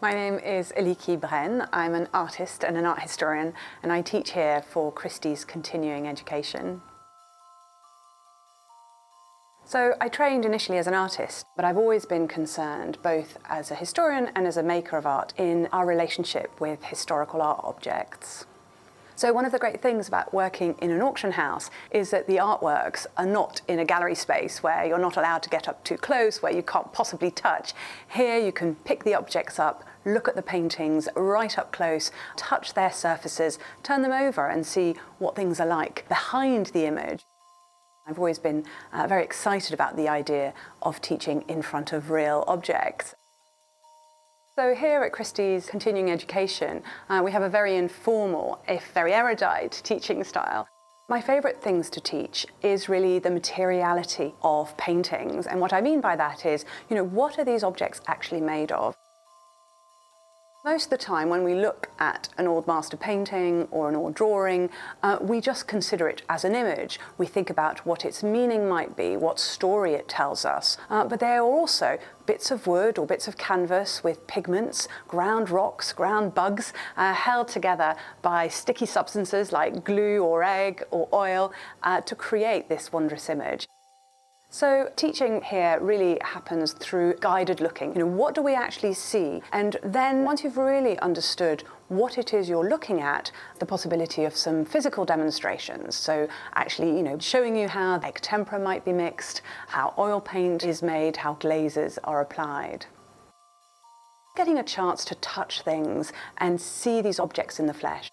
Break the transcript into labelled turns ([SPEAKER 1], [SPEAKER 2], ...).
[SPEAKER 1] My name is Aliki Braine. I'm an artist and an art historian, and I teach here for Christie's continuing education. So I trained initially as an artist, but I've always been concerned, both as a historian and as a maker of art, in our relationship with historical art objects. So one of the great things about working in an auction house is that the artworks are not in a gallery space where you're not allowed to get up too close, where you can't possibly touch. Here you can pick the objects up, look at the paintings right up close, touch their surfaces, turn them over and see what things are like behind the image. I've always been very excited about the idea of teaching in front of real objects. So here at Christie's Continuing Education, we have a very informal, if very erudite, teaching style. My favourite things to teach is really the materiality of paintings. And what I mean by that is, what are these objects actually made of? Most of the time when we look at an old master painting or an old drawing, we just consider it as an image. We think about what its meaning might be, what story it tells us. But there are also bits of wood or bits of canvas with pigments, ground rocks, ground bugs, held together by sticky substances like glue or egg or oil to create this wondrous image. So teaching here really happens through guided looking. What do we actually see? And then once you've really understood what it is you're looking at, the possibility of some physical demonstrations. So actually, showing you how egg tempera might be mixed, how oil paint is made, how glazes are applied. Getting a chance to touch things and see these objects in the flesh.